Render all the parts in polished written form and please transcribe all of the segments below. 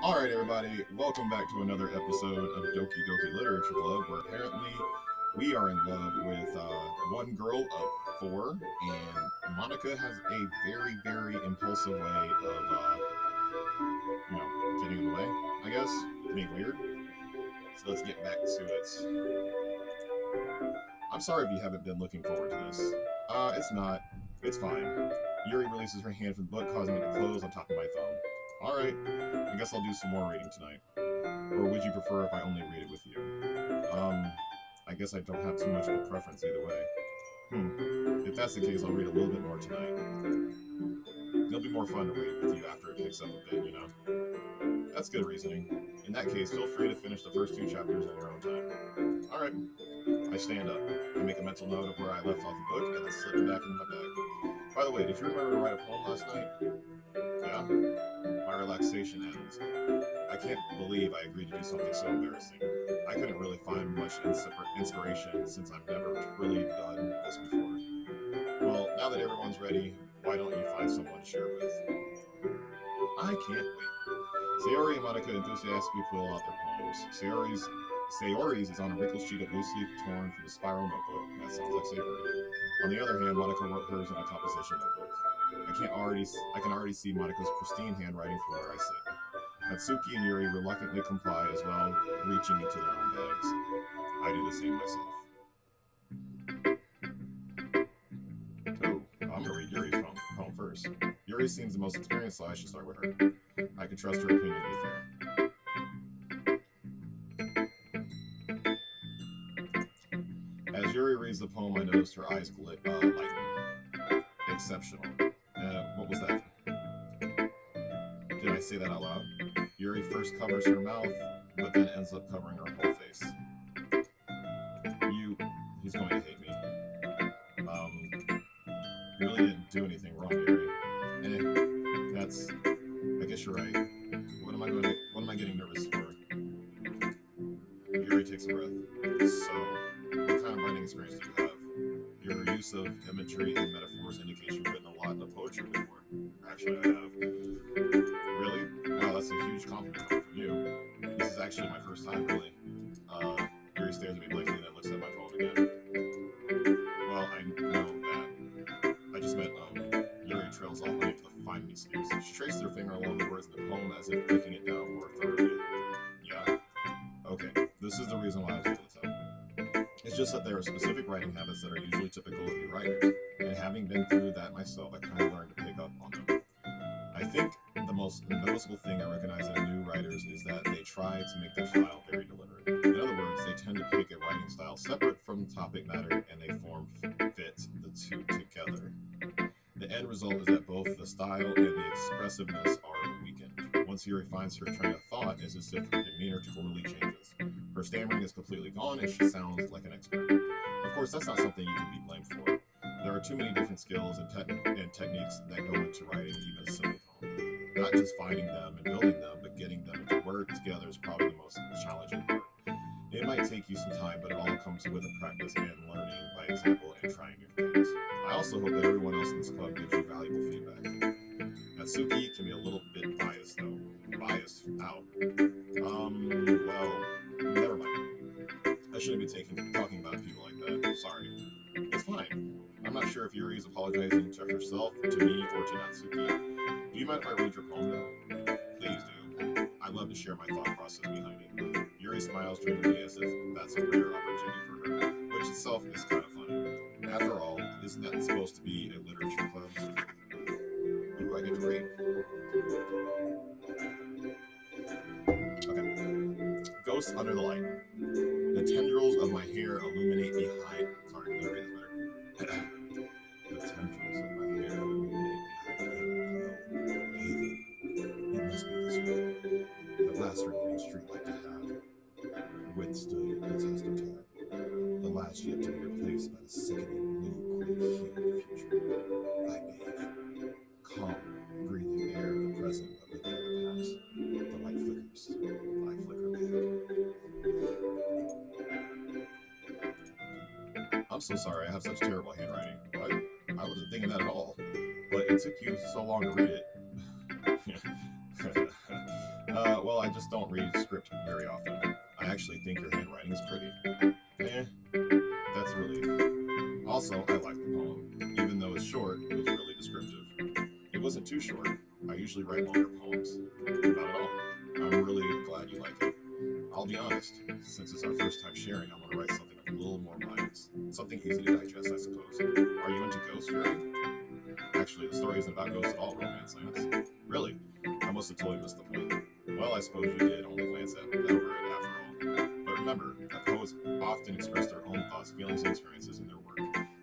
Alright, everybody, welcome back to another episode of Doki Literature Club, where apparently we are in love with one girl of four, and Monica has a very impulsive way of, getting in the way, I guess, being weird. So let's get back to it. I'm sorry if you haven't been looking forward to this. It's not. It's fine. Yuri releases her hand from the book, causing it to close on top of my thumb. Alright, I guess I'll do some more reading tonight. Or would you prefer if I only read it with you? I guess I don't have too much of a preference either way. If that's the case, I'll read a little bit more tonight. It'll be more fun to read with you after it picks up a bit, you know? That's good reasoning. In that case, feel free to finish the first two chapters in your own time. Alright. I stand up. I make a mental note of where I left off the book, and then slip it back in my bag. By the way, did you remember to write a poem last night? Yeah? My relaxation ends. I can't believe I agreed to do something so embarrassing. I couldn't really find much inspiration since I've never really done this before. Well, now that everyone's ready, why don't you find someone to share with? I can't wait. Sayori and Monica enthusiastically pull out their poems. Sayori's is on a wrinkled sheet of loose leaf torn from a spiral notebook. That sounds like Sayori. On the other hand, Monica wrote hers in a composition notebook. I can already see Monica's pristine handwriting from where I sit. Natsuki and Yuri reluctantly comply as well, reaching into their own bags. I do the same myself. Oh, I'm gonna read Yuri's poem first. Yuri seems the most experienced, so I should start with her. I can trust her opinion to be fair. As Yuri reads the poem, I noticed her eyes lighten. Exceptional. What was that? Did I say that out loud? Yuri first covers her mouth, but then ends up covering her whole face. He's going to hate me. You really didn't do anything wrong, Yuri. I guess you're right. What am I getting nervous for? Yuri takes a breath. So, what kind of writing experience do you have? Your use of imagery and metaphors indicates you've written a lot of poetry before. Actually, I have. Really? Wow, that's a huge compliment from you. This is actually my first time, really. Yuri stares at me blankly and then looks at my poem again. Well, I know that. I just meant, Yuri trails off unable to find an excuse. She traces her finger along the words in the poem as if breaking it down more thoroughly. Yeah? Okay, this is the reason why I was able to tell. It's just that there are specific writing habits that are usually typical of new writers, and having been through that myself, I kind of learned to pick up on them. I think the most noticeable thing I recognize in new writers is that they try to make their style very deliberate. In other words, they tend to pick a writing style separate from the topic matter, and they fit the two together. The end result is that both the style and the expressiveness are weakened. Once Yuri finds her train of thought, it's as if her demeanor totally changes. Her stammering is completely gone, and she sounds like an expert. Of course, that's not something you can be blamed for. There are too many different skills and techniques that go into writing even a simple poem. Not just finding them and building them, but getting them to work together is probably the most challenging part. It might take you some time, but it all comes with a practice and learning by example and trying new things. I also hope that everyone else in this club gives you valuable feedback. Natsuki can be a little bit biased, though. Biased? Ow. Well, never mind. I shouldn't be talking about people like that. Sorry. It's fine. I'm not sure if Yuri is apologizing to herself, to me, or to Natsuki. Do you mind if I read your poem now? Please do. I'd love to share my thought process behind it. Yuri smiles dreamily as if that's a rare opportunity for her, which itself is kind of funny. After all, isn't that supposed to be a literature club? Who do I get to read? Okay. Ghosts under the light. The tendrils of my hair illuminate behind. Sorry, let me read this better. The tendrils of my hair illuminate behind the bathing. It must be this way. The last remaining streetlight to have withstood the test of time. The last yet to be replaced by the sickening blue gray hue of the future. I bathe. Calm, breathing air of the present, but with air of the past. The light flickers. I flicker back. I'm so sorry, I have such terrible handwriting. What? I wasn't thinking that at all. But it took you so long to read it. Well, I just don't read script very often. I actually think your handwriting is pretty. Eh, that's a relief. Also, I like the poem. Even though it's short, it was really descriptive. It wasn't too short. I usually write longer poems. Not at all. I'm really glad you like it. I'll be honest, since it's our first time sharing, I want to write something a little more mindless. Something easy to digest, I suppose. Are you into ghosts, Jerry? Actually, the story isn't about ghosts at all, Romance Lance. Really? I must have totally missed the point. Well, I suppose you did only glance over it after all. But remember that poets often express their own thoughts, feelings, and experiences in their work.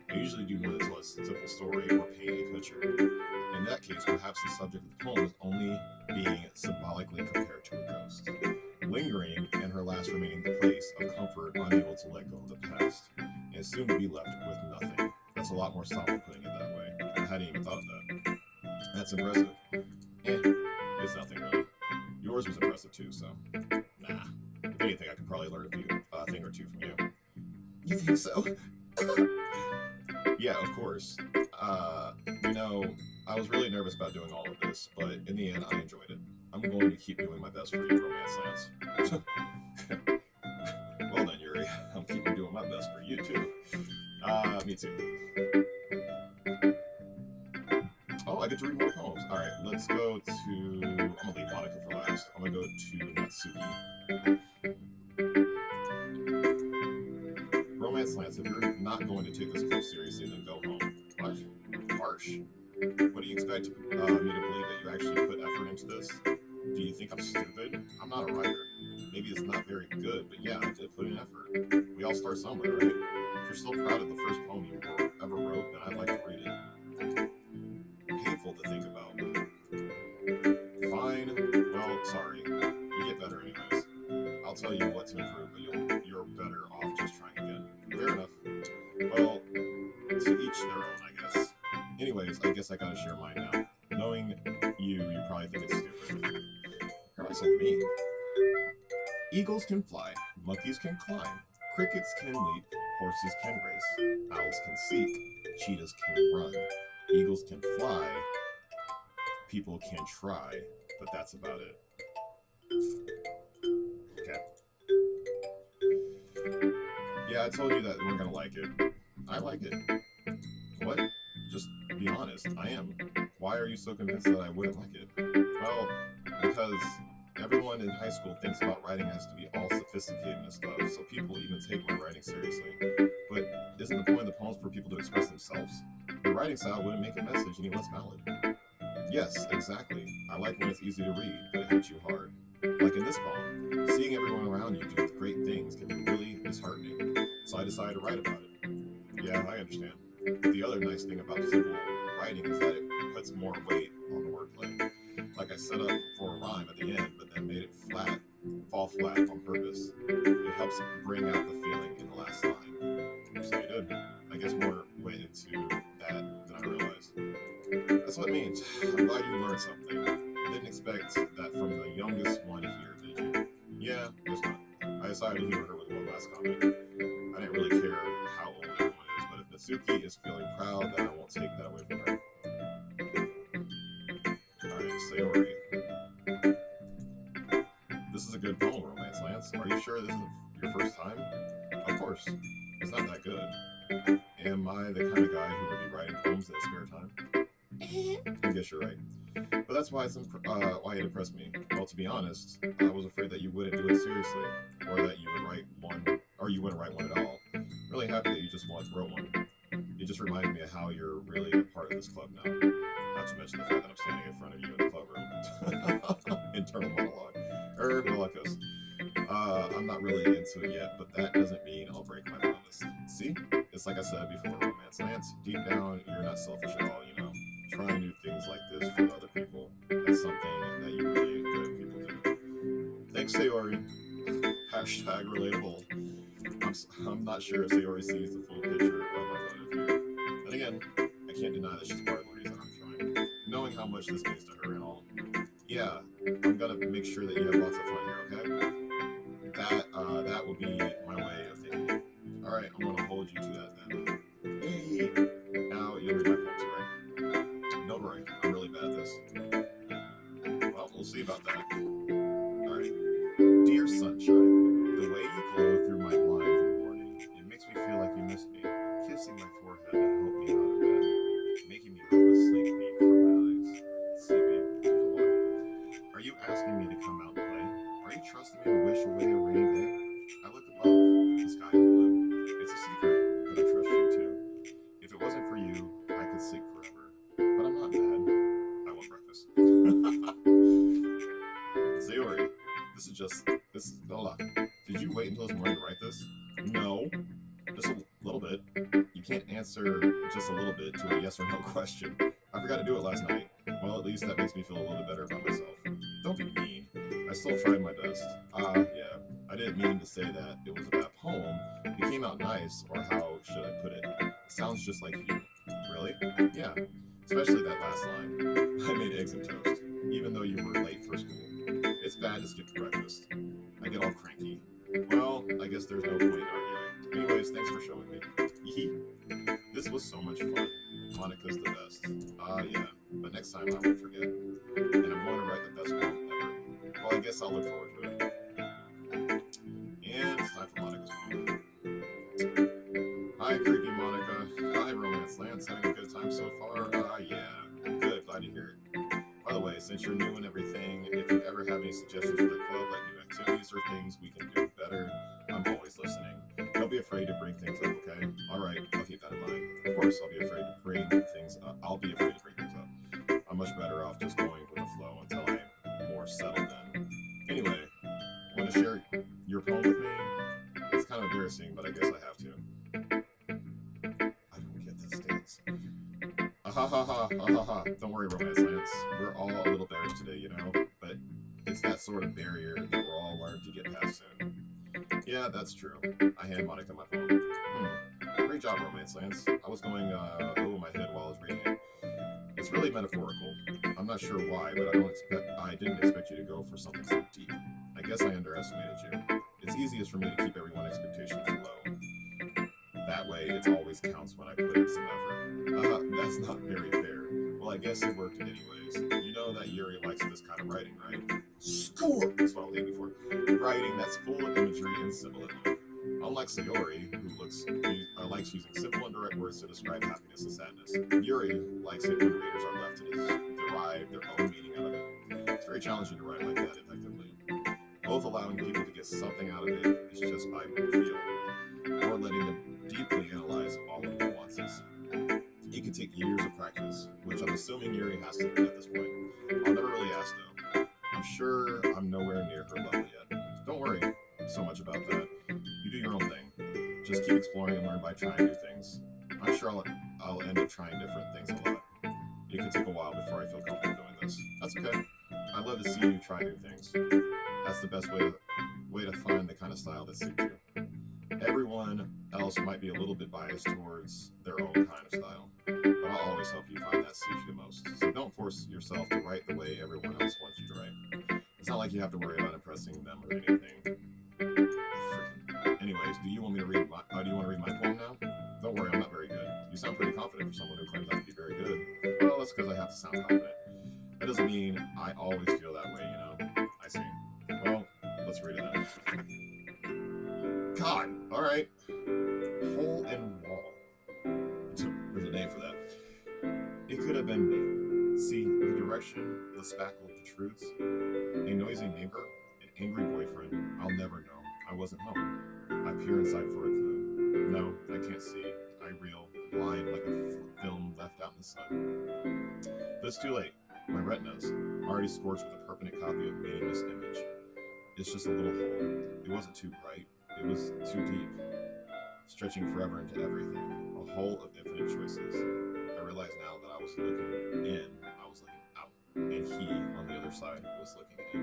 They usually do more than tell a simple story or paint a picture. In that case, perhaps the subject of the poem is only being symbolically compared to a ghost, lingering in her last remaining place of comfort, unable to let go of the past, and soon to be left with nothing. That's a lot more solid putting it that way. I hadn't even thought of that. That's impressive. It's nothing really. Yours was impressive too, so nah. If anything, I could probably learn a thing or two from you. You think so? Yeah, of course. You know, I was really nervous about doing all of this, but in the end, I enjoyed it. I'm going to keep doing my best for you, Romance Lance. Well then, Yuri, I'm keeping doing my best for you too. Me too. Oh, I get to read more poems. All right, let's go to. I'm gonna leave Monica for last. I'm gonna go to Natsuki. Romance Lance, if you're not going to take this club seriously, then go home. What? Harsh. What do you expect me to believe that you actually put effort into this? Do you think I'm stupid? I'm not a writer. Maybe it's not very good, but yeah, I did put in effort. We all start somewhere, right? If you're still proud of the first poem you ever wrote, then I'd like to read it. Painful to think about. Fine. Well, sorry. You get better anyways. I'll tell you what to improve, but you're better off just trying again. Fair enough. Well, to each their own, I guess. Anyways, I guess I gotta share mine now. Knowing you probably think it's stupid. How am I so mean? Eagles can fly, monkeys can climb, crickets can leap, horses can race, owls can seek, cheetahs can run, eagles can fly, people can try, but that's about it. Okay. Yeah, I told you that we're gonna like it. I like it. What? Just be honest. I am. Why are you so convinced that I wouldn't like it? Well, because everyone in high school thinks about writing has to be all sophisticated and stuff, so people even take my writing seriously. But isn't the point of the poems for people to express themselves? The writing style wouldn't make a message any less valid. Yes, exactly. I like when it's easy to read, but it hits you hard. Like in this poem, seeing everyone around you do great things can be really disheartening. So I decided to write about it. Yeah, I understand. But the other nice thing about simple writing is that it puts more weight on the wordplay. Like I set up for a rhyme at the end, but then made it fall flat on purpose. It helps bring out the feeling in the last line. So you did. I guess more went into that than I realized. That's what it means. I'm glad you learned something. Didn't expect that from the youngest one here, did you? Yeah, guess not. I decided to humor her with one last comment. I didn't really care how old everyone is, but if Natsuki is feeling proud, then I won't take that away from her. Alright, Sayori. This is a good poem, Romance Lance. Are you sure this is your first time? Of course. It's not that good. Am I the kind of guy who would be writing poems in his spare time? I guess you're right. But that's why why it impressed me. Well, to be honest, I was afraid that you wouldn't do it seriously, or that you would write one, or you wouldn't write one at all. Really happy that you just wrote one. It just reminded me of how you're really a part of this club now. Not to mention the fact that I'm standing in front of you in the club room. Internal monologue. Malakos. I'm not really into it yet, but that doesn't mean I'll break my promise. See? It's like I said before, Romance Lance. Deep down, you're not selfish at all, you know? Trying new things like this for other people. That's something that you really good people do. Thanks, Sayori. Hashtag relatable. I'm not sure if Sayori sees the full picture of my motive here. Then again, I can't deny that she's part of the reason I'm trying. Knowing how much this means to her and all. Yeah, I'm gonna make sure that you have lots of fun here, okay? That will be my way of thinking it. Alright, I'm gonna hold you to that then. Hey! Now you'll read my poems, right? Don't worry, I'm really bad at this. Well, we'll see about that. sunshine, the way you glow through my blinds in the morning, it makes me feel like you miss me. Kissing my forehead to help me out of bed, making me rub a sleep bead from my eyes. Sleepy, there's a lot. Are you asking me to come out and play? Are you trusting me to wish away a rainy day? I look above. The sky is blue. It's a secret, but I trust you too. If it wasn't for you, I could sleep forever. But I'm not bad. I want breakfast. Sayori, hold on. Did you wait until this morning to write this? No, just a little bit. You can't answer just a little bit to a yes or no question. I forgot to do it last night. Well, at least that makes me feel a little bit better about myself. Don't be mean. I still tried my best. Yeah. I didn't mean to say that it was a bad poem. It came out nice, or how should I put it? It sounds just like you. Really? Yeah. Especially that last line. I made eggs and toast, even though you were late for school. It's bad to skip breakfast. I get all cranky. Well, I guess there's no point in arguing. Anyways, thanks for showing me. This was so much fun. Monica's the best. Yeah. But next time I won't forget. And I'm going to write the best poem ever. Well, I guess I'll look forward to it. And it's time for Monica's poem. Hi, creepy Monica. Hi, Romance Lance. Having a good time so far? Yeah. Good. Glad to hear it. By the way, since you're new and everything, if you ever have any suggestions for the club, like new activities or things we can do better, I'm always listening. Don't be afraid to bring things up, okay? Alright, I'll keep that in mind. Of course, I'll be afraid to bring things up. I'm much better off just going with the flow until I'm more settled in. Anyway, want to share your poem with me? It's kind of embarrassing, but I guess I have to. I don't get this dance. Don't worry, Romance Lance. We're all a little better today, you know? But it's that sort of barrier that we're all learning to get past soon. Yeah, that's true. I hand Monica my phone. Great job, Romance Lance. I was going over my head while I was reading it. It's really metaphorical. I'm not sure why, but I didn't expect you to go for something so deep. I guess I underestimated you. It's easiest for me to keep everyone's expectations low. That way, it always counts when I put in some effort. That's not very fair. Well, I guess it worked anyways. You know that Yuri likes this kind of writing, right? Score! That's what I was aiming for. Writing that's full of imagery and symbolism. Unlike Sayori, who likes using simple and direct words to describe happiness and sadness, Yuri likes it when readers are left to derive their own meaning out of it. It's very challenging to write like that effectively. Both allowing people to get something out of it is just by feel, or letting them deeply analyze all of the nuances. It can take years of practice, which I'm assuming Yuri has to at this point. I'll never really ask though. I'm sure I'm nowhere near her level yet. Don't worry so much about that. You do your own thing. Just keep exploring and learn by trying new things. I'm sure I'll end up trying different things a lot. It could take a while before I feel comfortable doing this. That's okay. I love to see you try new things. That's the best way to find the kind of style that suits you. Everyone else might be a little bit biased towards their own kind of style, but I'll always help you find that suits you the most. So don't force yourself to write the way everyone else wants you to write. It's not like you have to worry about impressing them or anything. Anyways, do you want to read my poem now? Don't worry, I'm not very good. You sound pretty confident for someone who claims not to be very good. Well, that's because I have to sound confident. That doesn't mean I always feel that way, you know? I see. Well, let's read it then. God, alright. Hole in wall. There's a name for that. It could have been me. See, the direction the spackle protrudes. A noisy neighbor, an angry boyfriend. I'll never know. I wasn't home. I peer inside for a clue. No, I can't see. I reel, blind like a film left out in the sun. But it's too late. My retina's already scorched with a permanent copy of meaningless image. It's just a little hole. It wasn't too bright. It was too deep, stretching forever into everything. A hole of infinite choices. I realize now that I was looking in, I was looking out, and he, on the other side, was looking in.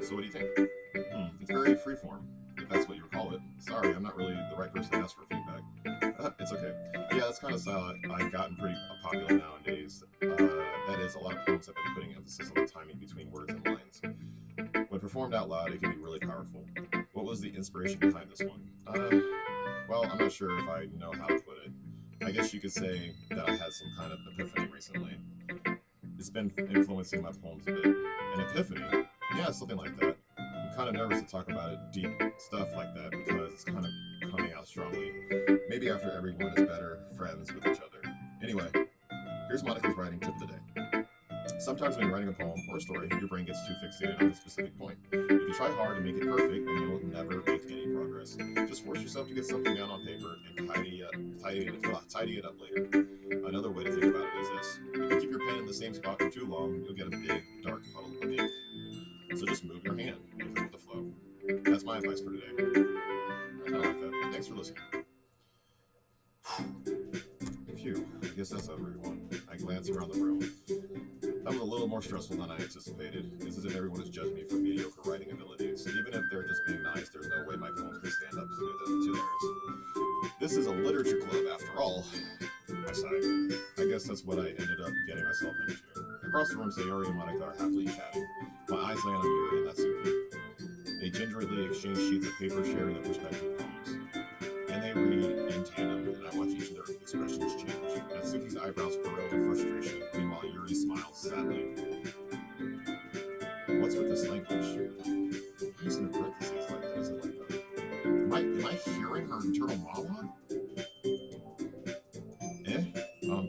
So what do you think? It's very freeform, if that's what you would call it. Sorry, I'm not really the right person to ask for feedback. It's okay. Yeah, that's kind of style I've gotten pretty popular nowadays. That is, a lot of poems have been putting emphasis on the timing between words and lines. When performed out loud, it can be really powerful. What was the inspiration behind this one? Well, I'm not sure if I know how to put it. I guess you could say that I had some kind of epiphany recently. It's been influencing my poems a bit. An epiphany? Yeah, something like that. I'm kind of nervous to talk about it, deep stuff like that, because it's kind of coming out strongly. Maybe after everyone is better friends with each other. Anyway, here's Monica's writing tip of the day. Sometimes when you're writing a poem or a story, your brain gets too fixated on a specific point. If you try hard to make it perfect, then you'll never make any progress. Just force yourself to get something down on paper and tidy it up later. Another way to think about it is this. If you keep your pen in the same spot for too long, you'll get a big, dark puddle of ink. So just move your hand and go with the flow. That's my advice for today. I kind of like that. Thanks for listening. Phew, I guess that's everyone. I glance around the room. That was a little more stressful than I anticipated. It's as if everyone is judging me for mediocre writing abilities. Even if they're just being nice, there's no way my poems can stand up to theirs. This is a literature club after all. I sighed. I guess that's what I ended up getting myself into. Across the room, Sayori and Monica are happily chatting. My eyes land on Yuri and Natsuki. They gingerly exchange sheets of paper, sharing their perspective poems. And they read in tandem, and I watch each of their expressions change. Natsuki's eyebrows furrow in frustration, meanwhile Yuri smiles sadly. What's with this language? Why is it in parentheses like that? Is it like that? Am I hearing her internal monologue?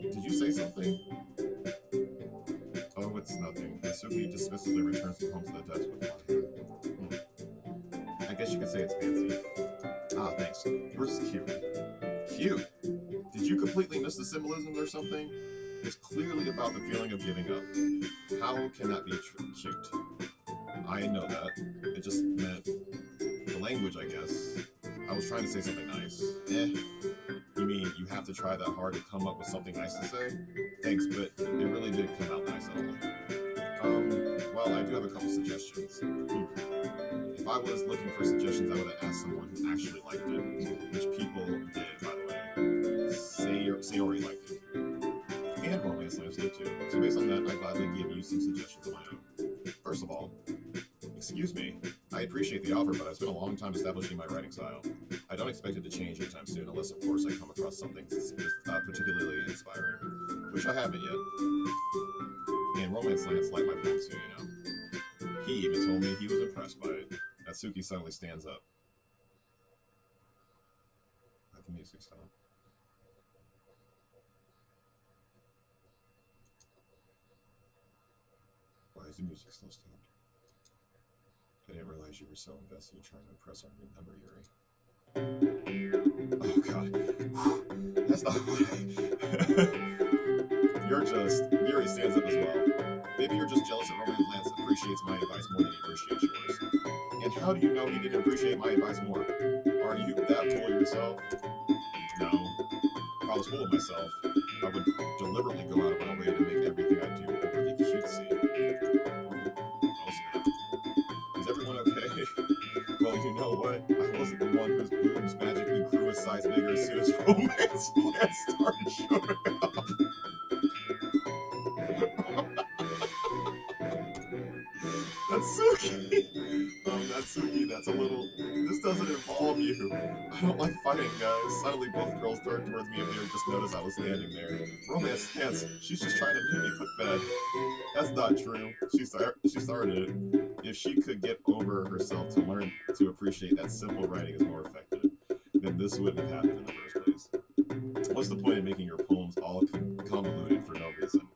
Did you say something? Oh, it's nothing. Natsuki dismissively returns the poem to the desk with one hand. I guess you could say it's fancy. Ah, thanks. Yours is cute. Cute? Did you completely miss the symbolism or something? It's clearly about the feeling of giving up. How can that be cute? I know that. It just meant the language, I guess. I was trying to say something nice. You mean you have to try that hard to come up with something nice to say? Thanks, but it really didn't come out nice at all. Well, I do have a couple suggestions. If I was looking for suggestions, I would have asked someone who actually liked it, which people did, by the way. Sayori liked it. And Romance Lance did too. So based on that, I gladly give you some suggestions of my own. First of all, excuse me, I appreciate the offer, but I've spent a long time establishing my writing style. I don't expect it to change anytime soon, unless of course I come across something particularly inspiring, which I haven't yet. And Romance Lance liked my poem too, you know. He even told me he was impressed by it. Natsuki suddenly stands up. Let the music stop. Why is the music still stopped? I didn't realize you were so invested in trying to impress our new member, Yuri. Oh god. That's not what Yuri stands up as well. Maybe you're just jealous that Romance Lance appreciates my advice more than he appreciates yours. And how do you know he didn't appreciate my advice more? Are you that full of yourself? No. If I was full of myself, I would deliberately go out of my way to make everything I do overly cutesy. Oh snap. Is everyone okay? Well, you know what? I wasn't the one whose boobs magically grew a size bigger as soon as Romance Lance started showing up. Natsuki! Natsuki, that's a little... This doesn't involve you. I don't like fighting, guys. Suddenly both girls turned towards me and they just noticed I was standing there. Romance Lance, she's just trying to make me put bed. That's not true. She started it. If she could get over herself to learn to appreciate that simple writing is more effective, then this wouldn't have happened in the first place. What's the point of making your poems all convoluted for no reason?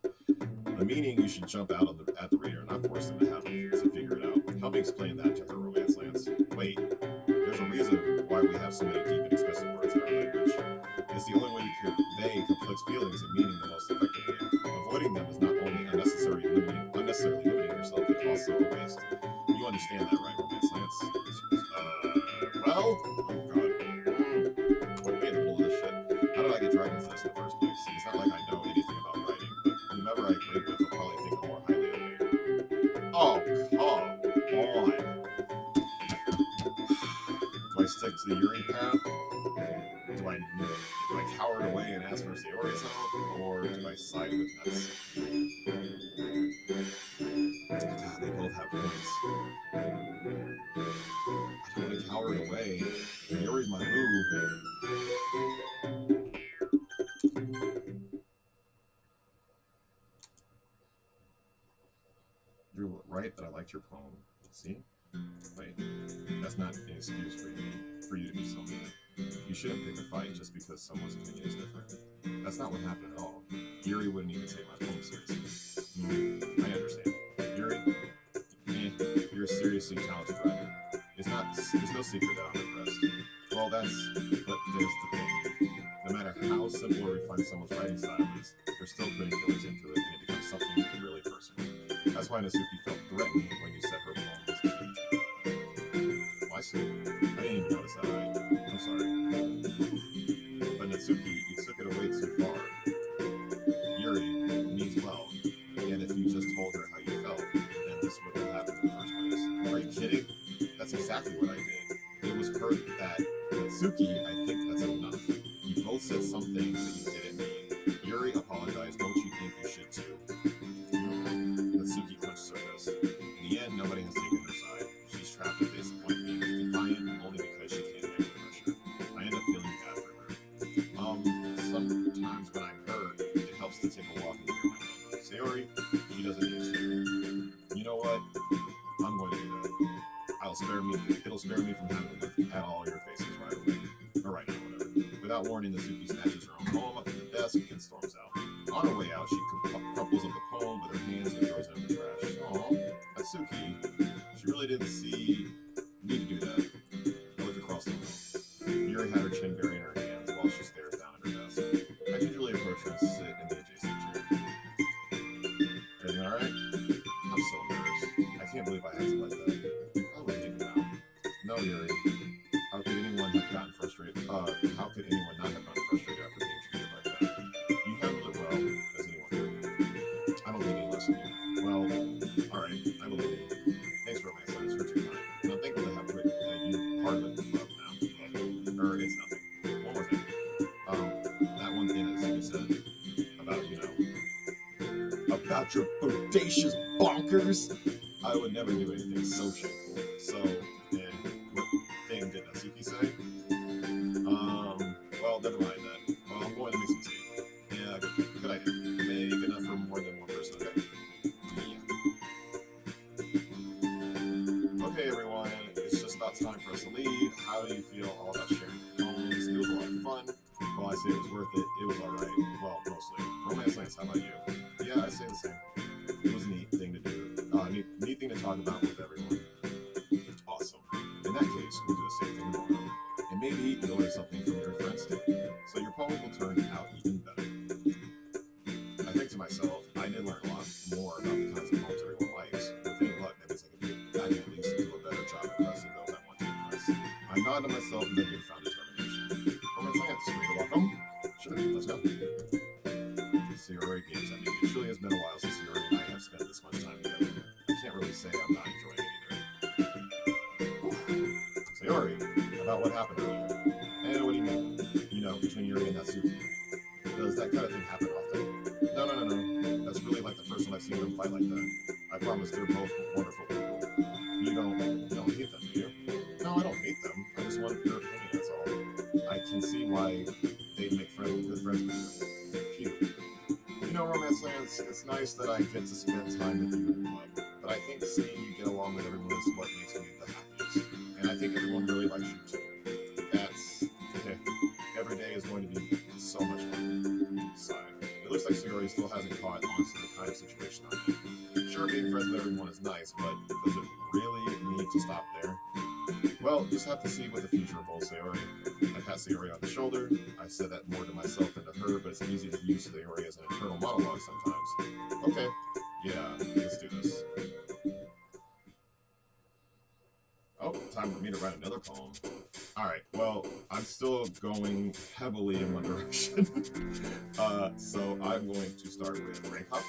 The meaning you should jump out at the reader, not force them to figure it out. Help me explain that to her, Romance Lance. Wait, there's a reason why we have so many deep and expressive words in our language. It's the only way we can convey complex feelings and meaning the most effectively. Avoiding them is not only unnecessarily limiting yourself, but also a waste. You understand that, right, Romance Lance? Well, oh god. What made the middle of this shit? How did I get dragged into this in the first place? It's not like I know anything about writing, but whomever I agree with will probably think more highly of me. Oh, come on. Do I stick to the Yuri path? Do I cower away and ask for Sayori's help, or do I side with Nuts? God, they both have points. I don't want to cower away. Yuri's my boo. You're right that I liked your poem. See? Wait, that's not an excuse for you to be so mean. You shouldn't pick a fight just because someone's opinion is different. That's not what happened at all. Yuri wouldn't even take my poem seriously. I understand. Yuri, you're a seriously talented writer. There's no secret that I'm impressed. Well, but there's the thing. No matter how simple or refined someone's writing style is, they're still putting feelings into it, and it becomes something really personal. That's why Natsuki felt threatened when you said her poem was huge. Well, I see. I didn't even notice that. I'm sorry. But Natsuki, you took it away too far. Yuri means well, and if you just told her how you felt, then this wouldn't have happened in the first place. Are you kidding? That's exactly what I did. It was hurt that Natsuki, I think that's enough. You both said something that you didn't mean. Yuri apologized. Don't you think you should too? Natsuki clenched her fist. In the end, nobody has taken her side. She's trapped with disappointment, defiant only because she can't handle pressure. I end up feeling bad for her. Sometimes when I'm hurt, it helps to take a walk and clear my head. Sayori, she doesn't need to. You know what? I'm going to do that. It'll spare me from having to look at all your faces right away. Or right now, whatever. Without warning, Natsuki snatches her own poem up from the desk and storms out. On her way out, she crumples up the poem with her hands and throws it in the trash. Aw, Natsuki, she really didn't need to do that. I looked across the room. Yuri had her chin buried in her hands while she stares down at her desk. I gingerly approach her and sit in the adjacent chair. Everything alright? I'm so embarrassed. I can't believe I acted like that. You probably hate me now. No, Yuri. How could anyone have gotten frustrated? How could anyone not have gotten frustrated after being treated like that? You handled it well, as anyone could. I don't think any less of you. Well, alright, I believe you. Thanks for my science, you're too kind. And I'm thankful to have put you part of the club now. It's nothing. One more thing. That one thing that you said about, about your bodacious bonkers. I would never do anything so shameful. So, what thing did Natsuki say? Well, never mind that. Well, I'm going to make some tea. Yeah, good idea. Make enough for more than one person, okay? Yeah. Okay, everyone, it's just about time for us to leave. How do you feel all about sharing your poems? It was a lot of fun. Well, I say it was worth it. It was alright. Well, mostly. Romance Lance, how about you? Yeah, I say the same. It was a neat thing to do. Neat thing to talk about with everyone. Awesome. In that case, we'll do the same thing tomorrow. And maybe you'll learn something from your friends too. So your poem will turn out even better. I think to myself, I did learn a lot more about the kinds of poems everyone likes. With any luck, that means I can at least do a better job impressing those I want to impress. I nodded to myself and then found determination. Romance Lance, ready to walk home? Sure, let's go. Sayori games at me. It truly has been a while since Sayori and I have spent this much time together. I can't really say I'm not enjoying it either. Sayori, about what happened earlier. What do you mean? Between Yuri and Natsuki. Does that kind of thing happen often? No. That's really like the first time I've seen them fight like that. I promise they're both wonderful people. You don't hate them, do you? No, I don't hate them. I just want your opinion, that's all. I can see why they'd make good friends with you. Cute. Romance Lance, it's nice that I get to spend time with you in the club, but I think seeing you get along with everyone is what makes me the happiest. And I think everyone really likes you too. That's okay. Every day is going to be so much fun. Sigh. It looks like Sayori still hasn't caught on to the kind of situation I'm in. Sure, being friends with everyone is nice, but does it really need to stop there? Well, just have to see what the future holds, Sayori. I pat Sayori on the shoulder. I said that more to myself than to her, but it's easy to use Sayori as an internal monologue sometimes. Okay, yeah, let's do this. Oh, time for me to write another poem. Alright, well, I'm still going heavily in one direction. So I'm going to start with Rank Up.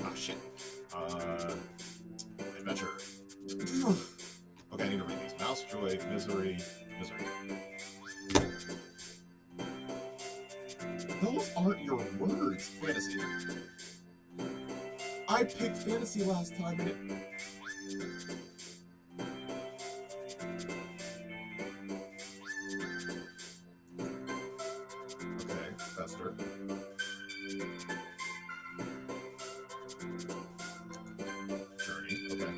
Ah, shit. Adventure. Okay, I need to read these. Mouse, Joy, Misery. Those aren't your words. Fantasy. I picked fantasy last time and it... Okay, Fester. Journey. Okay.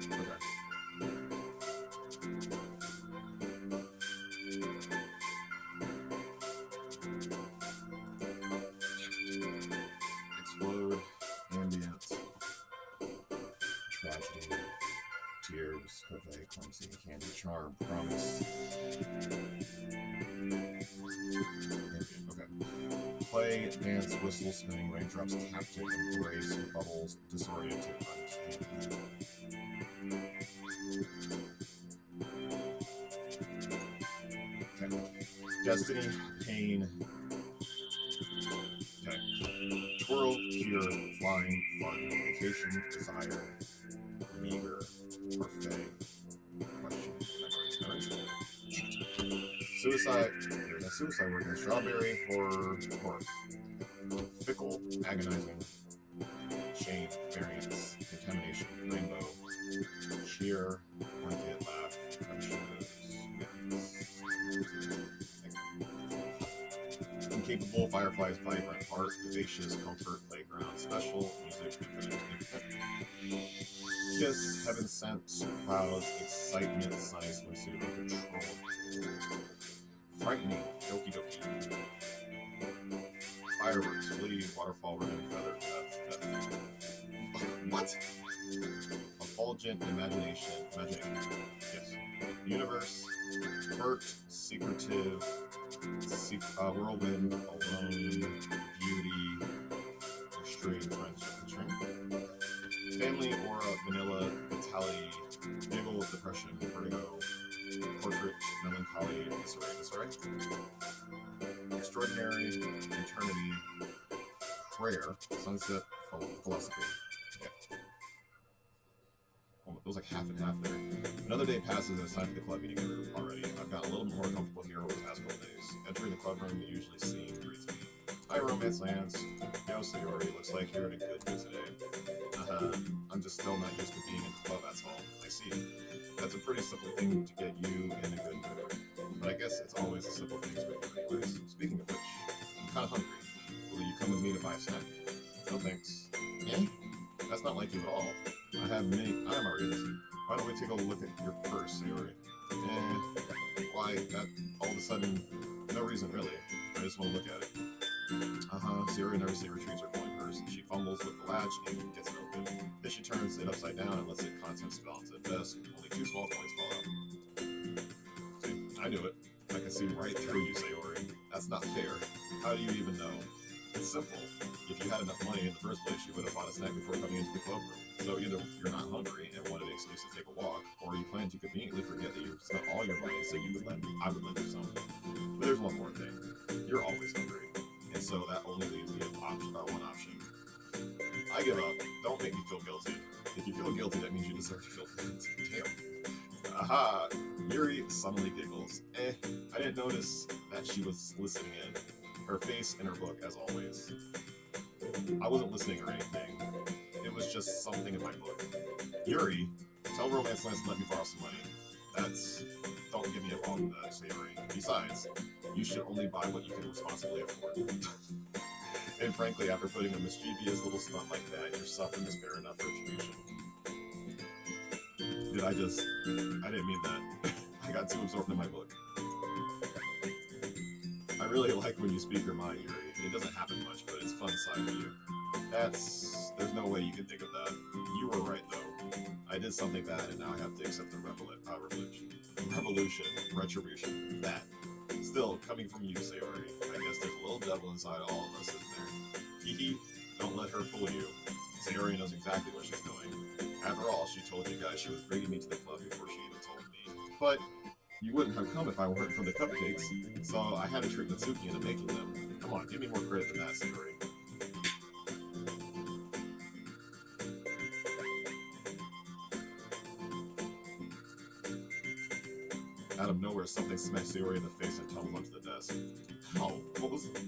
tragedy, tears, covet, clumsy, candy, charm, promise. Okay. Play, dance, whistle, spinning, raindrops, captain, embrace, bubbles, disoriented, uncanny. Okay. Destiny, pain. Okay. Twirl, cure, flying, fun, vacation, desire, meager, parfait, question, memories. Suicide, there's a suicide word in strawberry, horror, fickle, agonizing, shame, variance, contamination, rainbow, cheer, blanket, laugh, precious, incapable, fireflies, vibrant, heart, vivacious, comfort, playground, special, music, infinite, kiss, heaven sent, clouds, excitement, sunny swimsuit, control, frightening, Doki Doki, fireworks, flee, waterfall, rain, feather, death. What? Effulgent, imagination, yes. Universe, hurt, secretive, whirlwind, alone, beauty, extreme, friendship, family, aura, vanilla, vitality, giggle, depression, vertigo, portrait, melancholy, disarray, extraordinary, eternity, prayer, sunset, philosophy. Yeah. Oh, it was like half and half there. Another day passes and it's time for the club meeting already. I've gotten a little more comfortable here over the past couple days. Entering the club room, you usually see and greets me. Hi, romance lands. Yo, Sayori, looks like you're in a good mood today. I'm just still not used to being in the club, that's all. I see. That's a pretty simple thing to get you in a good mood. But I guess it's always the simple things with you anyways. Speaking of which, I'm kind of hungry. Will you come with me to buy a snack? No thanks. Eh? That's not like you at all. I'm already busy. Why don't we take a look at your purse, Sayori? Why, that all of a sudden, no reason really. I just want to look at it. Sayori nervously retrieves her coin purse. She fumbles with the latch and gets it open. Then she turns it upside down and lets the contents spill onto the desk. Only 2 small coins fall out. See, I knew it. I can see right through you, Sayori. That's not fair. How do you even know? It's simple. If you had enough money in the first place, you would have bought a snack before coming into the club room. So either you're not hungry and wanted an excuse to take a walk, or you planned to conveniently forget that you spent all your money so I would lend you some. But there's one more thing. You're always hungry. And so that only leaves me one option. I give up. Don't make me feel guilty. If you feel guilty, that means you deserve to feel guilty. Damn. Aha! Yuri suddenly giggles. I didn't notice that she was listening in. Her face in her book, as always. I wasn't listening or anything. It was just something in my book. Yuri, tell Romance Lance to let me borrow some money. Don't give me involved with that, Sayori. Besides, you should only buy what you can responsibly afford. And frankly, after putting a mischievous little stunt like that, your suffering is fair enough for retribution. I didn't mean that. I got too absorbed in my book. I really like when you speak your mind, Yuri. It doesn't happen much, but it's fun side of you. There's no way you can think of that. You were right, though. I did something bad, and now I have to accept the retribution. That. Still, coming from you, Sayori, I guess there's a little devil inside all of us, isn't there? Hee, don't let her fool you. Sayori knows exactly what she's doing. After all, she told you guys she was bringing me to the club before she even told me. But you wouldn't have come if I weren't for the cupcakes, so I had to trick Natsuki into making them. Come on, give me more credit than that, Sayori. Out of nowhere, something smashed Sayori in the face and tumbled onto the desk. How? What was it?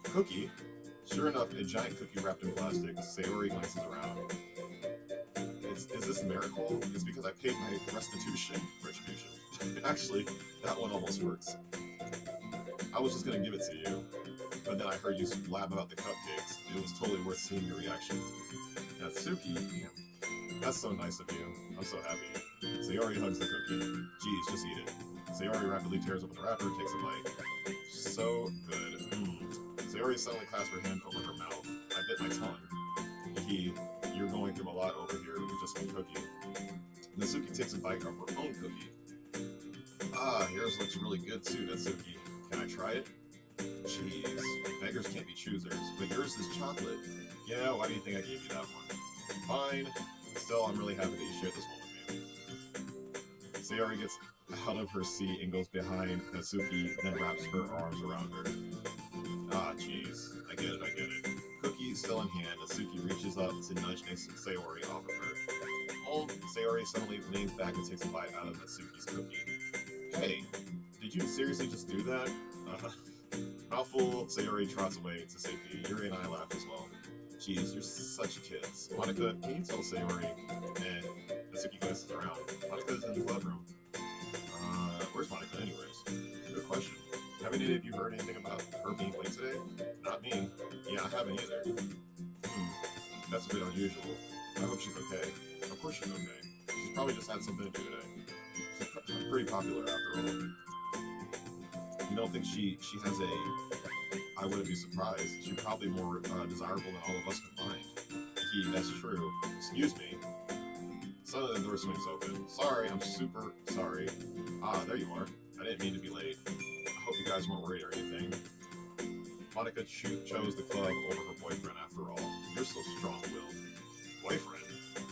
Cookie? Sure enough, a giant cookie wrapped in plastic. Sayori glances around. Is this a miracle? It's because I paid my retribution. Actually, that one almost works. I was just gonna give it to you, but then I heard you blab about the cupcakes. It was totally worth seeing your reaction. Natsuki, damn. That's so nice of you. I'm so happy. Sayori hugs the cookie. Geez, just eat it. Sayori rapidly tears open the wrapper, takes a bite. So good. Sayori suddenly clasped her hand over her mouth. I bit my tongue. you're going through a lot over here with just one cookie. Natsuki takes a bite of her own cookie. Ah, yours looks really good too, Natsuki. Can I try it? Jeez, beggars can't be choosers, but yours is chocolate. Yeah, why do you think I gave you that one? Fine. Still, I'm really happy that you shared this one with me. Sayori gets out of her seat and goes behind Natsuki, then wraps her arms around her. Ah, jeez. I get it. Cookie still in hand, Natsuki reaches up to nudge Sayori off of her. Oh, Sayori suddenly leans back and takes a bite out of Natsuki's cookie. Hey, did you seriously just do that? Mouthful, Sayori trots away to safety. Yuri and I laugh as well. Jeez, you're such kids. Monica, can you tell Sayori? And Natsuki glances around. Monica's in the club room. Where's Monica anyways? Good question. Haven't any of you heard anything about her being late today? Not me. Yeah, I haven't either. That's a bit unusual. I hope she's okay. Of course she's okay. She's probably just had something to do today. She's pretty popular after all. You don't think she has a... I wouldn't be surprised. She's probably more desirable than all of us combined. That's true. Excuse me. Suddenly the door swings open. Sorry, I'm super sorry. Ah, there you are. I didn't mean to be late. I hope you guys weren't worried or anything. Monica chose the club over her boyfriend after all. You're so strong-willed. Boyfriend?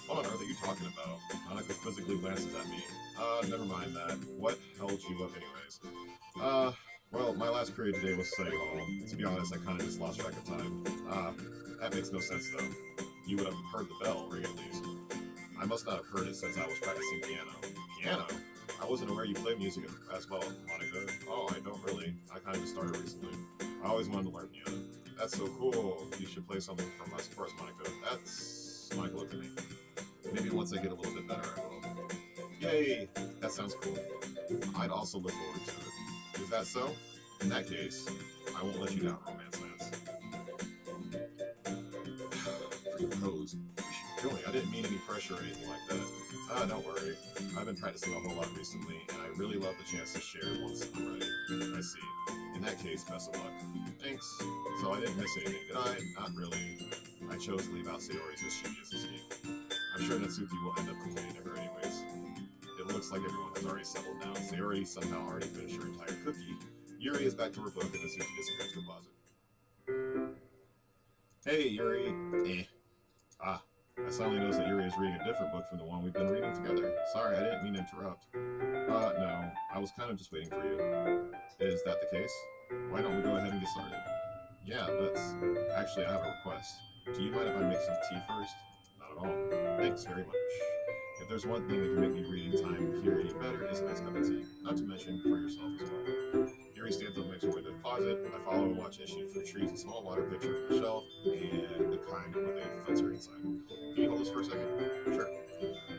What on earth are you talking about? Monica quizzically glances at me. Never mind that. What held you up anyways? Well, my last period today was study hall. To be honest, I kind of just lost track of time. That makes no sense though. You would have heard the bell ring at least. I must not have heard it since I was practicing piano. Piano? I wasn't aware you played music as well, Monica. Oh, I don't really. I kind of just started recently. I always wanted to learn piano. That's so cool. You should play something for us, Monica. That's... Monica looked at me. Maybe once I get a little bit better, I will. Yay! That sounds cool. I'd also look forward to it. Is that so? In that case, I won't let you down, Romance Lance. Freaking pose. What is she doing? I didn't mean any pressure or anything like that. Don't worry. I've been practicing a whole lot recently, and I really love the chance to share once I'm ready. I see. In that case, best of luck. Thanks. So I didn't miss anything, did I? Not really. I chose to leave out Sayori's mischievous escape. I'm sure Natsuki will end up complaining to her anyways. It looks like everyone has already settled down. Sayori somehow already finished her entire cookie. Yuri is back to her book, and Natsuki disappears to the closet. Hey, Yuri. I suddenly noticed that Yuri is reading a different book from the one we've been reading together. Sorry, I didn't mean to interrupt. No, I was kind of just waiting for you. Is that the case? Why don't we go ahead and get started? Yeah, let's. Actually, I have a request. Do you mind if I make some tea first? Not at all. Thanks very much. If there's one thing that can make me reading time here any better, it's a nice cup of tea. Not to mention for yourself as well. Yuri stands up and makes her way to the closet. I follow and watch as she retrieves a small water pitcher from the shelf and the kind with a filter inside. Can you hold this for a second? Sure.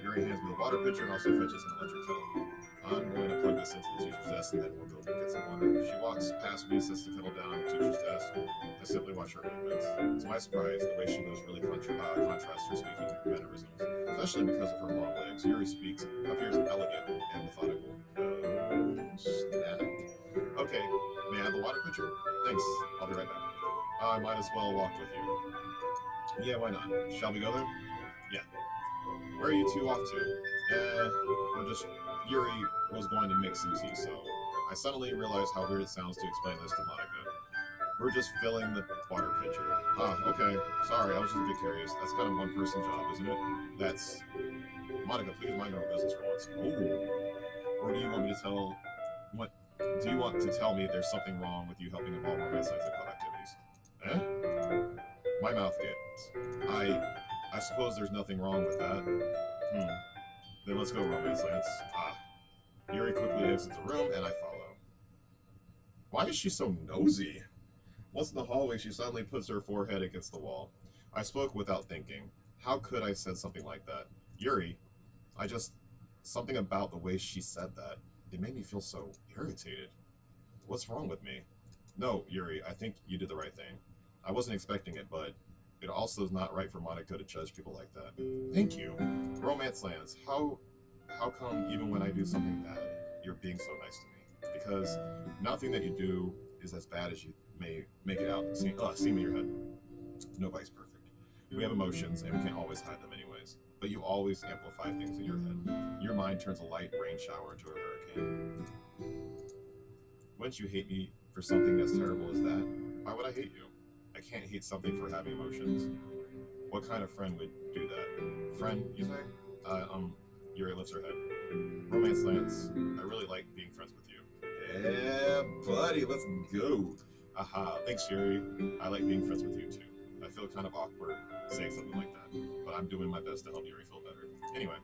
Yuri hands me the water pitcher and also fetches an electric kettle. I'm going to plug this into the teacher's desk and then we'll go get some water. She walks past me, sets the kettle down on the teacher's desk. I simply watch her movements. To my surprise, the way she moves really contrasts her speaking mannerisms, especially because of her long legs. Yuri appears elegant and methodical. Snap. Okay, may I have the water pitcher? Thanks, I'll be right back. I might as well walk with you. Yeah, why not? Shall we go then? Yeah. Where are you two off to? We're just... Yuri was going to make some tea, so I suddenly realized how weird it sounds to explain this to Monica. We're just filling the water pitcher. Okay. Sorry, I was just a bit curious. That's kind of one person job, isn't it? That's... Monica, please mind your own business for once. Ooh. Or do you want me to tell... What? Do you want to tell me there's something wrong with you helping involve romance science and club activities? My mouth gets. I suppose there's nothing wrong with that. Then let's go, Romance Lance. Yuri quickly exits the room, and I follow. Why is she so nosy? Once in the hallway, she suddenly puts her forehead against the wall. I spoke without thinking. How could I said something like that? Yuri, something about the way she said that. It made me feel so irritated. What's wrong with me? No, Yuri, I think you did the right thing. I wasn't expecting it, but it also is not right for Monica to judge people like that. Thank you. Romance Lance, how come even when I do something bad, you're being so nice to me? Because nothing that you do is as bad as you may make it out seem in your head. Nobody's perfect. We have emotions, and we can't always hide them anyways. But you always amplify things in your head. Your mind turns a light rain shower into a hurricane. Wouldn't you hate me for something as terrible as that? Why would I hate you? I can't hate something for having emotions. What kind of friend would do that? Friend, you say? Yuri lifts her head. Romance Lance, I really like being friends with you. Yeah, buddy, let's go. Aha, thanks, Yuri. I like being friends with you, too. I feel kind of awkward saying something like that, but I'm doing my best to help Yuri feel better. Anyway,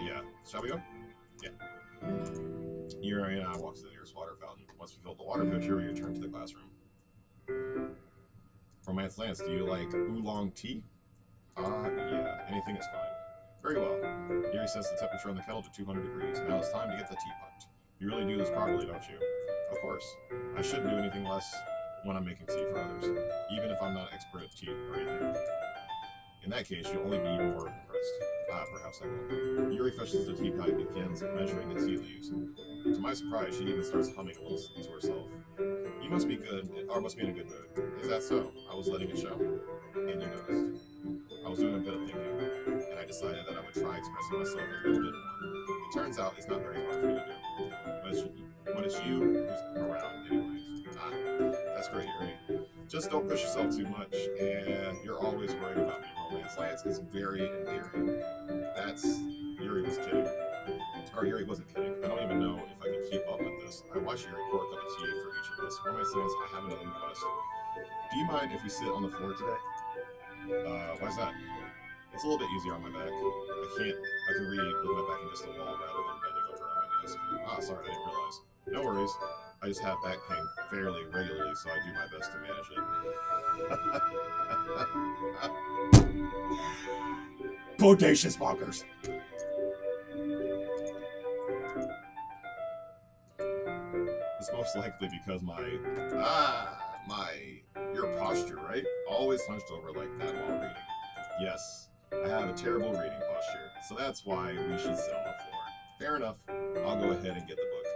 yeah. Shall we go? Yeah. Yuri walks to the nearest water fountain. Once we fill the water pitcher, we return to the classroom. Romance Lance, do you like oolong tea? Yeah, anything is fine. Very well. Yuri sets the temperature on the kettle to 200 degrees. Now it's time to get the tea pot. You really do this properly, don't you? Of course. I shouldn't do anything less when I'm making tea for others, even if I'm not an expert at tea or anything. In that case, you'll only be more impressed. Perhaps I will. Yuri fetches the teapot and begins measuring the tea leaves. To my surprise, she even starts humming a little to herself. You must be good, or must be in a good mood. Is that so? I was letting it show. And you noticed. I was doing a bit of thinking, and I decided that I would try expressing myself a little bit more. It turns out it's not very hard for me to do. When it's you who's around anyways. That's great, Yuri. Just don't push yourself too much, and you're always worried about me. Romance Lance is very endearing. Yuri was kidding. Or Yuri wasn't kidding. I don't even know if I can keep up with this. I watched Yuri pour a cup of tea for each of us. Romance Lance, I have another request. Do you mind if we sit on the floor today? Why's that? It's a little bit easier on my back. I can read with my back against the wall rather than bending over on my desk. Sorry, I didn't realize. No worries. I just have back pain fairly regularly, so I do my best to manage it. Bodacious bonkers. It's most likely because your posture, right? Always hunched over like that while reading. Yes, I have a terrible reading posture, so that's why we should sit on the floor. Fair enough. I'll go ahead and get the book.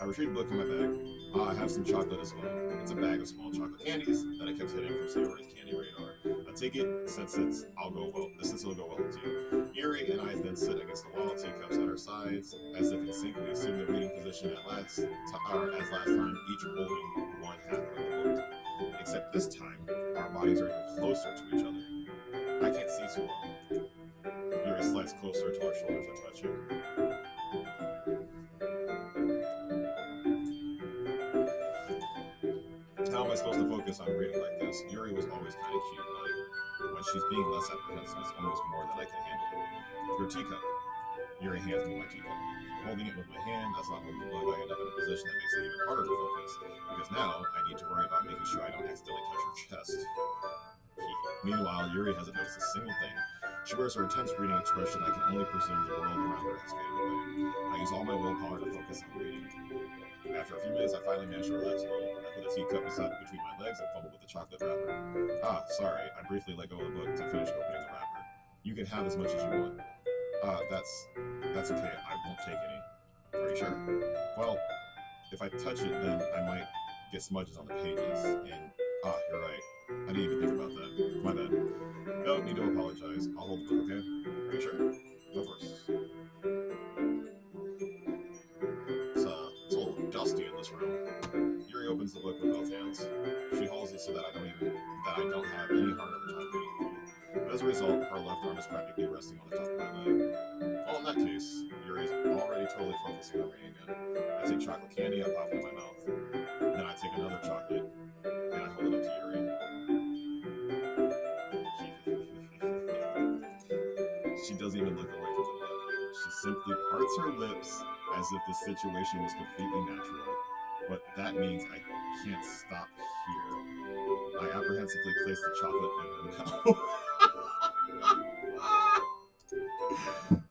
I retrieve the book from my bag. I have some chocolate as well. It's a bag of small chocolate candies that I kept hitting from Sayori's candy radar. I take it since it'll go well with you. Yuri and I then sit against the wall, teacups at our sides, as if in sync. We assume the reading position as last time, each holding one half of the book. Except this time, our bodies are even closer to each other. I can't see so well. Yuri slides closer to our shoulders and touch him. How am I supposed to focus on reading like this? Yuri was always kind of cute, but when she's being less apprehensive, it's almost more than I can handle. Your teacup. Yuri hands me my teacup. Holding it with my hand, that's not holding the book. I end up in a position that makes it even harder to focus, because now I need to worry about making sure I don't accidentally touch her chest. Meanwhile, Yuri hasn't noticed a single thing. She wears her intense reading expression. I can only presume the world around her has faded away. I use all my willpower to focus on reading. After a few minutes, I finally manage to relax a little. I put the teacup between my legs and fumble with the chocolate wrapper. Sorry, I briefly let go of the book to finish opening the wrapper. You can have as much as you want. That's okay. I won't take any. Are you sure? Well, if I touch it, then I might get smudges on the pages. And you're right. I didn't even think about that. My bad. No need to apologize. I'll hold the book, okay? Are you sure? Of course. It's a little dusty in this room. Yuri opens the book with both hands. She holds it so that I don't have any hard over time reading. But as a result, her left arm is practically resting on the top of my leg. Well, in that case, Yuri is already totally focusing on reading again. I take chocolate candy, I pop it in my mouth. Then I take another chocolate, and I hold it up to Yuri. She doesn't even look away from the book. She simply parts her lips as if the situation was completely natural. But that means I can't stop here. I apprehensively place the chocolate in her mouth.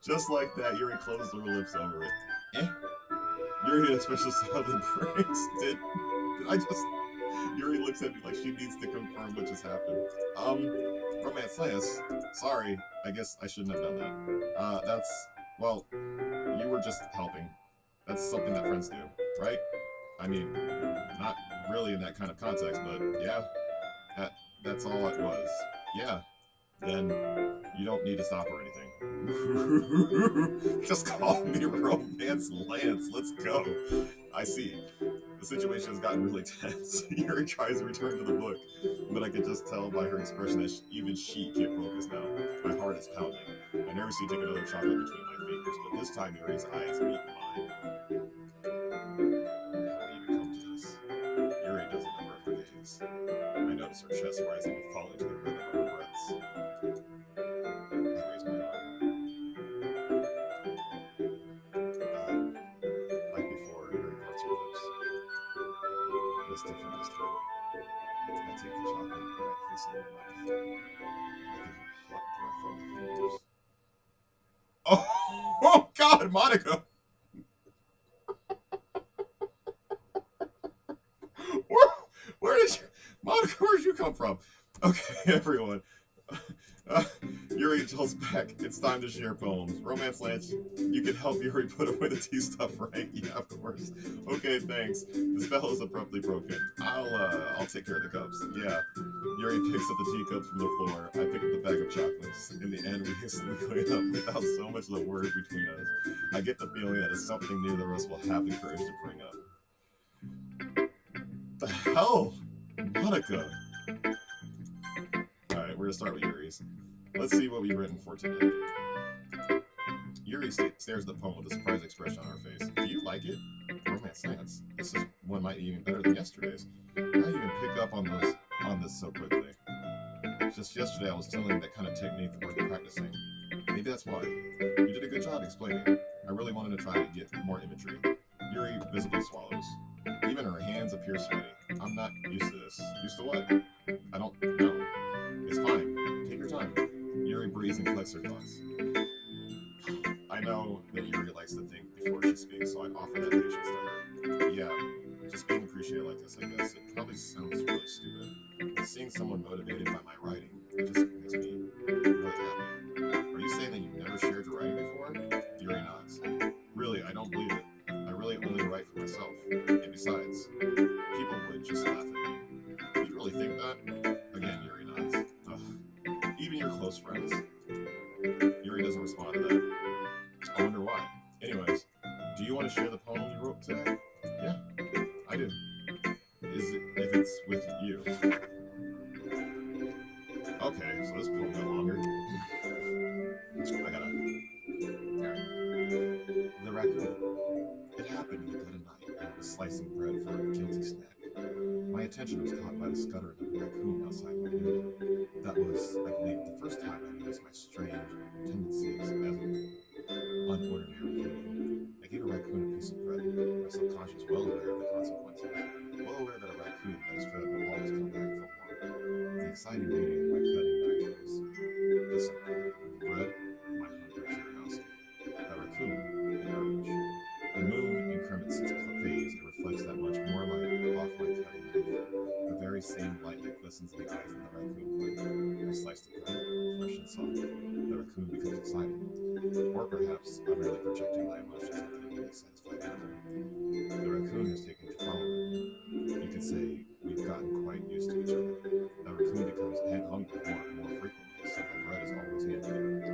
Just like that, Yuri closed her lips over it. Yuri hit a special sound that breaks. Did I just... Yuri looks at me like she needs to confirm what just happened. Romance Lance, sorry, I guess I shouldn't have done that. Well, you were just helping. That's something that friends do, right? I mean, not really in that kind of context, but yeah. That's all it was. Yeah. Then you don't need to stop or anything. Just call me Romance Lance. Let's go. I see. The situation has gotten really tense. Yuri tries to return to the book, but I can just tell by her expression that even she can't focus now. My heart is pounding. I nervously take another chocolate between my fingers, but this time Yuri's eyes meet mine. How did it even come to this? Yuri doesn't ever her gaze. I notice her chest rising and falling to the rhythm of her breaths. I raise my arm. Like before, Yuri parts her lips. But it's different this time. I take the chocolate and I place it in my mouth. I feel a hot breath on my fingers. Oh, oh God, Monica! Where, where did you, Monica? Where did you come from? Okay, everyone. Yuri tells back, it's time to share poems. Romance Lance, you can help Yuri put away the tea stuff, right? Yeah, of course. Okay, thanks. The spell is abruptly broken. I'll take care of the cups. Yeah. Yuri picks up the teacups from the floor. I pick up the bag of chocolates. In the end, we hastily clean up without so much as a word between us. I get the feeling that it's something new the rest will have the courage to bring up. The hell? Monica. Alright, we're gonna start with Yuri's. Let's see what we've written for today. Yuri stares at the poem with a surprised expression on her face. Do you like it? Romance Lance. This is one might be even better than yesterday's. How do you even pick up on this so quickly? Just yesterday I was telling you that kind of technique worth practicing. Maybe that's why. You did a good job explaining. I really wanted to try to get more imagery. Yuri visibly swallows. Even her hands appear sweaty. I'm not used to this. Used to what? I don't know. It's fine. Take your time. Yuri breathes and collects her thoughts. I know that Yuri likes to think before she speaks, so I offer that patience to her. Yeah, just being appreciated like this, I guess. It probably sounds really stupid. But seeing someone motivated by my writing, it just makes me really happy. Are you saying that you've never shared your writing before? Yuri nods. Really, I don't believe it. I really only write for myself. And besides, people would just laugh at me. Do you really think that? Again, Yuri nods. Ugh. Even your close friends? Yuri doesn't respond to that. I wonder why. Anyways, do you want to share the poem you wrote today? Yeah, I do. If it's with you. Okay, so this poem got longer. I gotta. Alright. The raccoon. It happened in the dead of night, and I was slicing bread for a guilty snack. My attention was caught by the scuttering of a raccoon outside my window. That was, I believe, the first time I noticed my strange tendencies as an unordinary human. I gave a raccoon a piece of bread, my subconscious well aware of the consequences, well aware that a raccoon that is fed will always come back for more. The exciting meaning of my cutting knife was this: bread, my hunger, curiosity; a raccoon, an urge. The moon increments its phase and reflects that much more light off my cutting knife, the very same light that glistens in the eyes of the raccoon flame. I slice the bread, fresh and soft. The raccoon becomes excited. Or perhaps I'm merely projecting my emotions onto the really satisfied animal. The raccoon has taken to following me. You could say we've gotten quite used to each other. The raccoon becomes hungry more and more frequently, so my bread is always handy.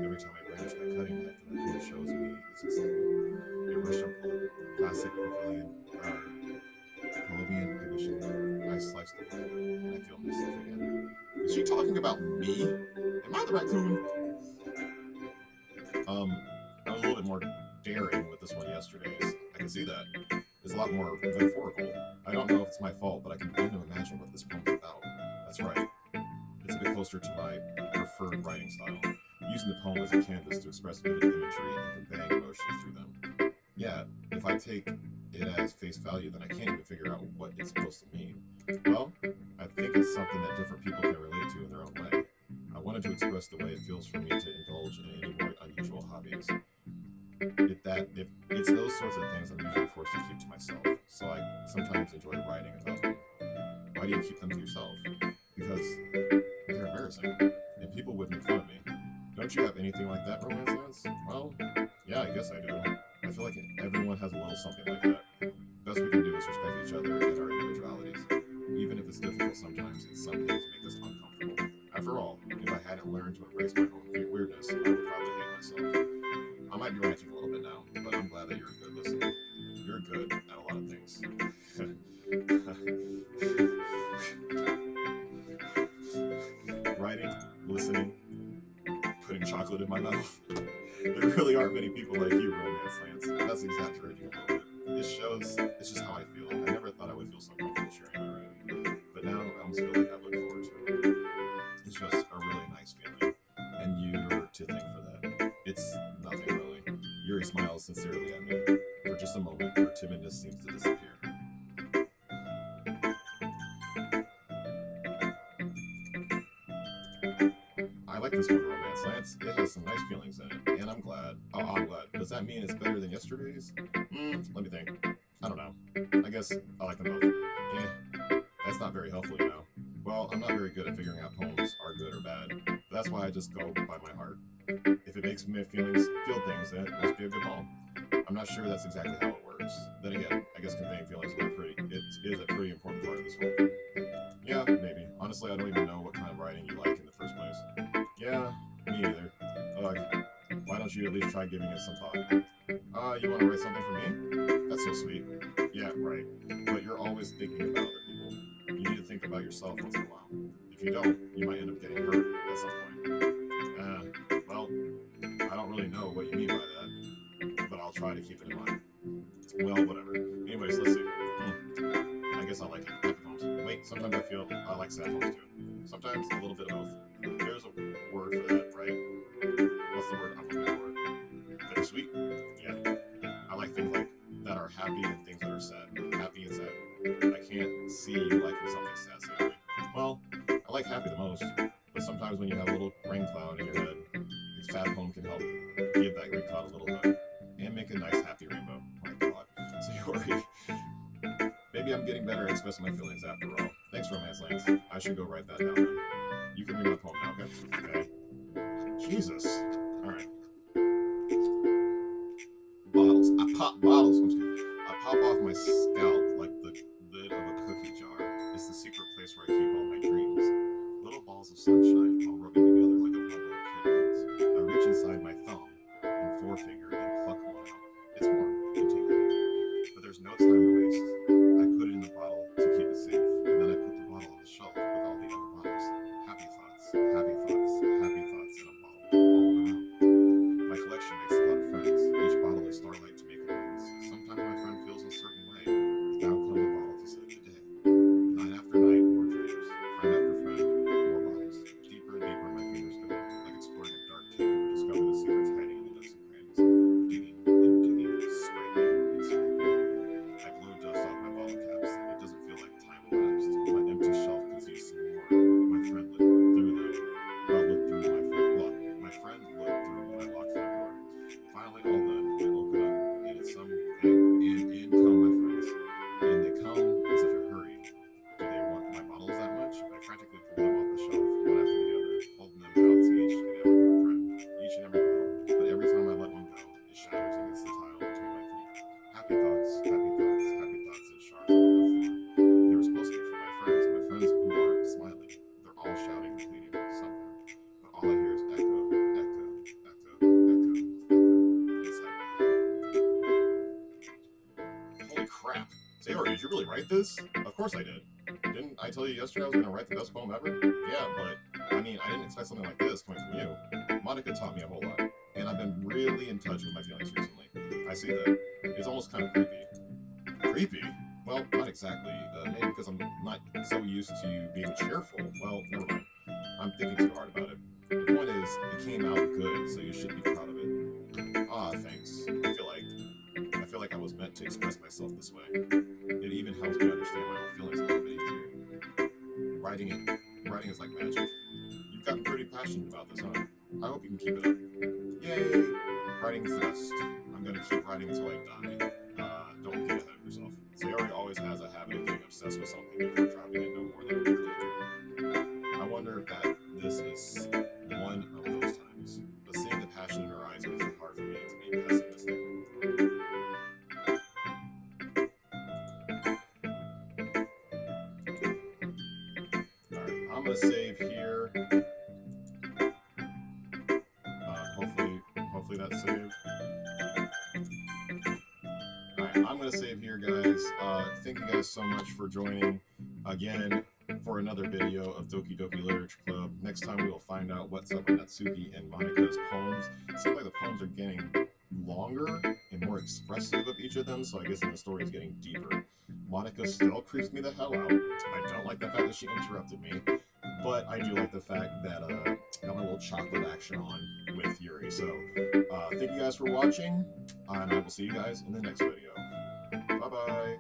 Every time I brandish my cutting knife, the raccoon shows me its excitement. A Russian classic Peruvian condition. I slice the bread and I feel myself again. Is she talking about me? Am I the raccoon? I was a little bit more daring with this one yesterday's. I can see that. It's a lot more metaphorical. I don't know if it's my fault, but I can begin to imagine what this poem's about. That's right. It's a bit closer to my preferred writing style, using the poem as a canvas to express vivid imagery and conveying emotions through them. Yeah, if I take it as face value, then I can't even figure out what it's supposed to mean. Well, I think it's something that different people can relate to in their own way. I wanted to express the way it feels for me to indulge in any more unusual hobbies. If it's those sorts of things I'm usually forced to keep to myself, so I sometimes enjoy writing about them. Why do you keep them to yourself? Because they're embarrassing, and people would make fun of me. Don't you have anything like that, Romance Lance? Well, yeah, I guess I do. I feel like everyone has a little something like that. Best we can do is respect each other and our individualities. Even if it's difficult sometimes, and some things make us uncomfortable. After all, if I hadn't learned to embrace my own weirdness, I would probably hate myself. I might be ranting a little bit now, but I'm glad that you're a good listener. You're good at a lot of things. Writing, listening, putting chocolate in my mouth. There really aren't many people like you, Romance Lance. That's exaggerating a little bit. It shows, it's just how I feel. I never thought I would feel so comfortable sharing my writing. But now I almost feel like I look forward to it. It's just a really nice feeling. And you're to thank for that. It's nothing really. Yuri smiles sincerely at me. For just a moment, her timidness seems to disappear. I like this one, Romance Lance. It has some nice feelings in it, and I'm glad. Oh, I'm glad. Does that mean it's better than yesterday's? Let me think. I don't know. I guess I like them both. That's not very helpful, you know. Well, I'm not very good at figuring out poems are good or bad. But that's why I just go by my heart. If it makes me feel things, then it must be a good poem. I'm not sure that's exactly how it works. Then again, I guess conveying feelings is a pretty important part of this whole thing. Yeah, maybe. Honestly, I don't even know what kind of writing you like in the first place. Yeah, me either. Ugh. Why don't you at least try giving it some thought? You want to write something for me? That's so sweet. Yeah, right. But you're always thinking about other people. You need to think about yourself once in a while. If you don't, you might end up getting hurt at some point. Well, I don't really know what you mean by that, but I'll try to keep it in mind. Well, whatever. Anyways, let's see. I guess I like it. Happy poems. Wait, sometimes I feel I like sad poems too. Sometimes a little bit of both. There's a word for that, right? What's the word I'm looking for? Bittersweet? Yeah. I like things like that are happy and things that are sad. Happy and sad. I can't see you liking something sad, sadly. Well, I like happy the most, but sometimes when you have a little rain cloud in your head, a sad poem can help give that rain cloud a little hood and make a nice happy rainbow. My God. So you worry. Maybe I'm getting better at expressing my feelings after all. Thanks, Romance Lance. I should go write that down then. You can read my poem now, okay? Okay. Jesus. Alright. Bottles. I pop bottles. I'm just kidding. I pop off my scalp like the lid of a cookie jar. It's the secret place where I keep all my dreams. Little balls of sunshine all rubbing together like a bundle of kittens. I reach inside my thumb and forefinger and pluck one out. It's warm and tingly. But there's no time to waste. I put it in the bottle to keep it safe, and then I put the bottle on the shelf with all the other bottles. Happy thoughts, happy thoughts, happy thoughts in a bottle, all in a row. My collection makes a lot of friends. Each bottle is starlight to make amends. Sometimes my friend feels a certain way. Down comes the bottle to save the day. Night after night, more dreams. Friend after friend, more bottles. Deeper and deeper my fingers go, like exploring a dark cave to discover the secrets hiding in the nooks and crannies. Digging and digging, scraping and scraping. I blow dust off my bottle caps. It doesn't feel like time elapsed. My empty shelf could use some more. My friend looked through them. Looked through my front lock. My friend looked through my locked front door. Finally, all done. I open up, and it's some and in come my friends. And they come in such a hurry. Do they want my bottles that much? I frantically pull them off the shelf, one after the other, holding them out to each and every friend, each and every bottle. But every time I let one go, it shatters against the tile between my feet. Happy thoughts, happy thoughts, happy thoughts, and shards on the floor. They were supposed to be for my friends who aren't smiling. They're all shouting and pleading something. But all I hear is echo, echo, echo, echo, echo inside my head. Holy crap. Sayori, did you really write this? Of course I did. Didn't I tell you yesterday I was going to write the best poem ever? Yeah, but, I mean, I didn't expect something like this coming from you. Monica taught me a whole lot, and I've been really in touch with my feelings recently. I see that. It's almost kind of creepy. Creepy? Well, not exactly. Maybe because I'm not so used to being cheerful. Well, never mind. I'm thinking too hard about it. The point is, it came out good, so you should be proud of it. Ah, thanks. I feel like I was meant to express myself this way. It even helps me understand my own feelings a little bit easier. Writing is like magic. You've gotten pretty passionate about this, huh? I hope you can keep it up. Yay! Writing's the best. I'm gonna keep writing until I die. Don't get ahead of yourself. Sayori always has a habit of getting obsessed with something before dropping it no more than a week later. I wonder if this is one of those times. But seeing the passion in her eyes makes it hard for me to be pessimistic. Alright, I'm gonna save here. Hopefully that's saved. Alright, I'm going to save here, guys. Thank you guys so much for joining again for another video of Doki Doki Literature Club. Next time we will find out what's up with Natsuki and Monika's poems. It seems like the poems are getting longer and more expressive of each of them, so I guess the story is getting deeper. Monika still creeps me the hell out. I don't like the fact that she interrupted me, but I do like the fact that got my little chocolate action on with Yuri. So thank you guys for watching, and I will see you guys in the next video. Bye bye.